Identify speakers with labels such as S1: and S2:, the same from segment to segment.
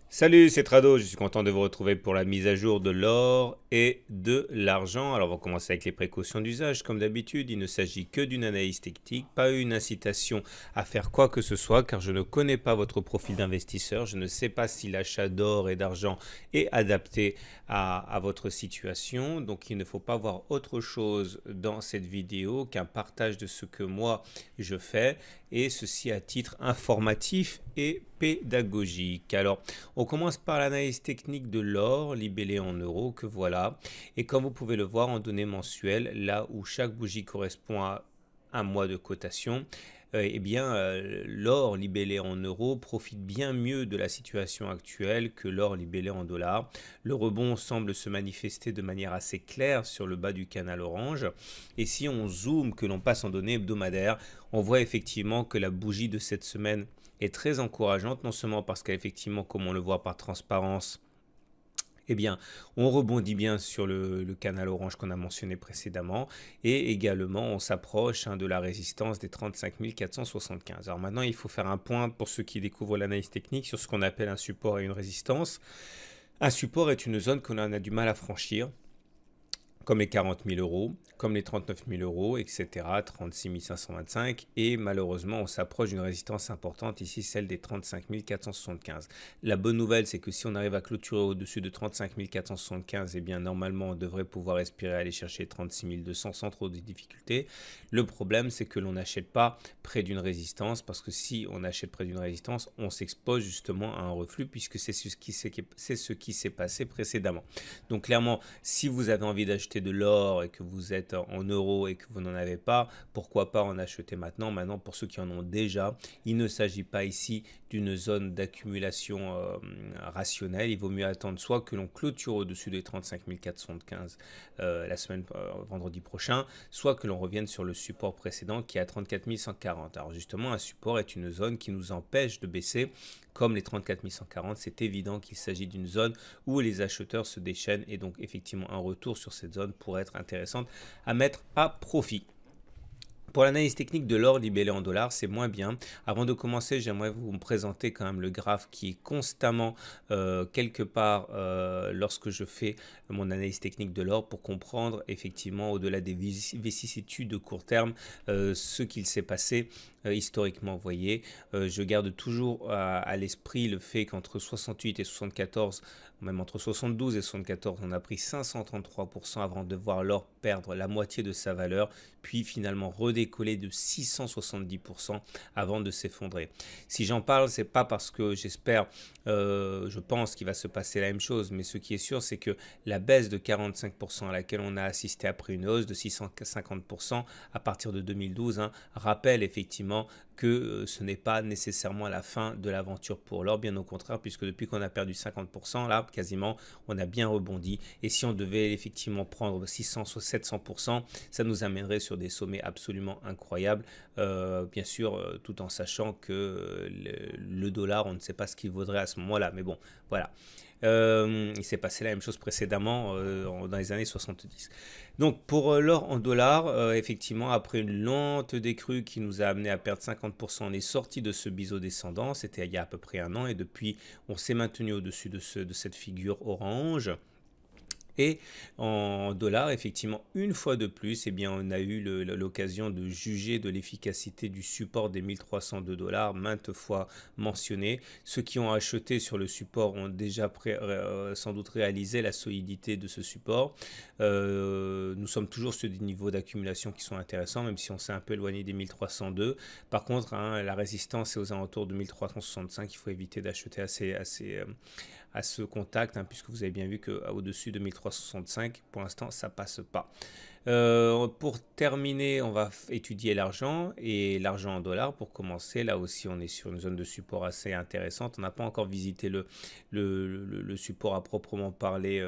S1: Salut, c'est Trado, je suis content de vous retrouver pour la mise à jour de l'or et de l'argent. Alors on va commencer avec les précautions d'usage. Comme d'habitude, il ne s'agit que d'une analyse technique, pas une incitation à faire quoi que ce soit, car je ne connais pas votre profil d'investisseur. Je ne sais pas si l'achat d'or et d'argent est adapté à votre situation. Donc il ne faut pas voir autre chose dans cette vidéo qu'un partage de ce que moi je fais, et ceci à titre informatif et pédagogique. Alors, on commence par l'analyse technique de l'or libellé en euros que voilà. Et comme vous pouvez le voir en données mensuelles, là où chaque bougie correspond à un mois de cotation, eh bien, l'or libellé en euros profite bien mieux de la situation actuelle que l'or libellé en dollars. Le rebond semble se manifester de manière assez claire sur le bas du canal orange. Et si on zoome, que l'on passe en données hebdomadaires, on voit effectivement que la bougie de cette semaine est très encourageante, non seulement parce qu'effectivement, comme on le voit par transparence, eh bien, on rebondit bien sur le canal orange qu'on a mentionné précédemment, et également on s'approche de la résistance des 35 475. Alors maintenant, il faut faire un point pour ceux qui découvrent l'analyse technique sur ce qu'on appelle un support et une résistance. Un support est une zone qu'on a du mal à franchir, comme les 40 000 euros, comme les 39 000 euros, etc., 36 525, et malheureusement, on s'approche d'une résistance importante, ici celle des 35 475. La bonne nouvelle, c'est que si on arrive à clôturer au-dessus de 35 475, eh bien, normalement, on devrait pouvoir espérer aller chercher 36 200 sans trop de difficultés. Le problème, c'est que l'on n'achète pas près d'une résistance, parce que si on achète près d'une résistance, on s'expose justement à un reflux, puisque c'est ce qui s'est passé précédemment. Donc clairement, si vous avez envie d'acheter de l'or et que vous êtes en euros et que vous n'en avez pas, pourquoi pas en acheter maintenant. Maintenant, pour ceux qui en ont déjà, il ne s'agit pas ici d'une zone d'accumulation rationnelle. Il vaut mieux attendre soit que l'on clôture au-dessus des 35 415 la semaine vendredi prochain, soit que l'on revienne sur le support précédent qui est à 34 140. Alors justement, un support est une zone qui nous empêche de baisser. Comme les 34 140, c'est évident qu'il s'agit d'une zone où les acheteurs se déchaînent, et donc effectivement un retour sur cette zone pourrait être intéressante à mettre à profit. Pour l'analyse technique de l'or libellé en dollars, c'est moins bien. Avant de commencer, j'aimerais vous présenter quand même le graphe qui est constamment quelque part lorsque je fais mon analyse technique de l'or, pour comprendre effectivement au-delà des vicissitudes de court terme ce qu'il s'est passé historiquement. Vous voyez, je garde toujours à l'esprit le fait qu'entre 68 et 74, même entre 72 et 74, on a pris 533% avant de voir l'or perdre la moitié de sa valeur, puis finalement redécoller de 670% avant de s'effondrer. Si j'en parle, c'est pas parce que je pense qu'il va se passer la même chose, mais ce qui est sûr, c'est que la baisse de 45% à laquelle on a assisté après une hausse de 650% à partir de 2012 rappelle effectivement que ce n'est pas nécessairement la fin de l'aventure pour l'or, bien au contraire, puisque depuis qu'on a perdu 50%, là, quasiment, on a bien rebondi. Et si on devait effectivement prendre 600 ou 700%, ça nous amènerait sur des sommets absolument incroyables, bien sûr, tout en sachant que le dollar, on ne sait pas ce qu'il vaudrait à ce moment-là. Mais bon, voilà. Il s'est passé la même chose précédemment dans les années 70. Donc pour l'or en dollars, effectivement, après une lente décrue qui nous a amené à perdre 50%, on est sorti de ce biseau descendant, c'était il y a à peu près un an, et depuis on s'est maintenu au-dessus de cette figure orange. Et en dollars, effectivement, une fois de plus, eh bien, on a eu l'occasion de juger de l'efficacité du support des 1302 dollars, maintes fois mentionné. Ceux qui ont acheté sur le support ont déjà sans doute réalisé la solidité de ce support. Nous sommes toujours sur des niveaux d'accumulation qui sont intéressants, même si on s'est un peu éloigné des 1302. Par contre, la résistance est aux alentours de 1365. Il faut éviter d'acheter à ce contact, puisque vous avez bien vu qu'au-dessus de 1365, pour l'instant, ça passe pas. Pour terminer, on va étudier l'argent, et l'argent en dollars pour commencer. Là aussi, on est sur une zone de support assez intéressante. On n'a pas encore visité le support à proprement parler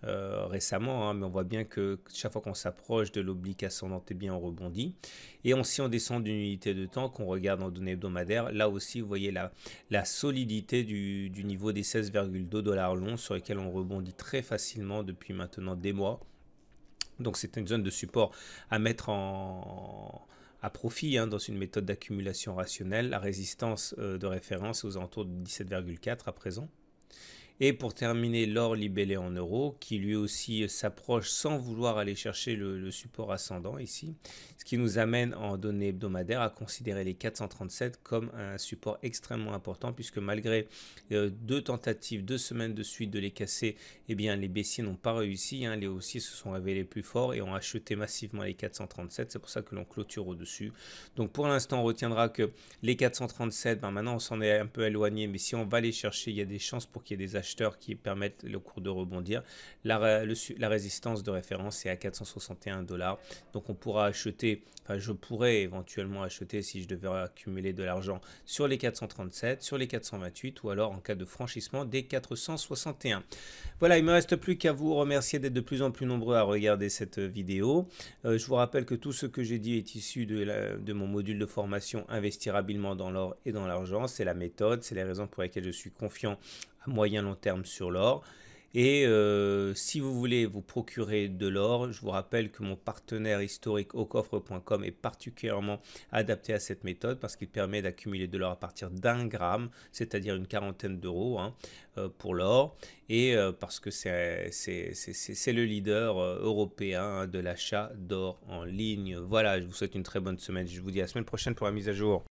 S1: récemment, mais on voit bien que chaque fois qu'on s'approche de l'oblique ascendante, eh bien, on rebondit. Et si on descend d'une unité de temps, qu'on regarde en données hebdomadaires, là aussi, vous voyez la solidité du niveau des 16,2 dollars longs, sur lesquels on rebondit très facilement depuis maintenant des mois. Donc c'est une zone de support à mettre à profit dans une méthode d'accumulation rationnelle. La résistance de référence est aux alentours de 17,4 à présent. Et pour terminer, l'or libellé en euros, qui lui aussi s'approche sans vouloir aller chercher le support ascendant ici, ce qui nous amène en données hebdomadaires à considérer les 437 comme un support extrêmement important, puisque malgré 2 semaines de suite de les casser, eh bien les baissiers n'ont pas réussi, les haussiers se sont révélés plus forts et ont acheté massivement les 437, c'est pour ça que l'on clôture au-dessus. Donc pour l'instant, on retiendra que les 437, maintenant on s'en est un peu éloigné, mais si on va les chercher, il y a des chances pour qu'il y ait des acheteurs qui permettent le cours de rebondir. La résistance de référence est à 461 $. Donc on pourra acheter, je pourrais éventuellement acheter si je devais accumuler de l'argent sur les 437, sur les 428 ou alors en cas de franchissement des 461. Voilà, il ne me reste plus qu'à vous remercier d'être de plus en plus nombreux à regarder cette vidéo. Je vous rappelle que tout ce que j'ai dit est issu de mon module de formation Investir habilement dans l'or et dans l'argent. C'est la méthode, c'est les raisons pour lesquelles je suis confiant à moyen long terme sur l'or. Et si vous voulez vous procurer de l'or, je vous rappelle que mon partenaire historique aucoffre.com est particulièrement adapté à cette méthode parce qu'il permet d'accumuler de l'or à partir d'1 gramme, c'est-à-dire une quarantaine d'euros pour l'or, et parce que c'est le leader européen de l'achat d'or en ligne. Voilà, je vous souhaite une très bonne semaine. Je vous dis à la semaine prochaine pour la mise à jour.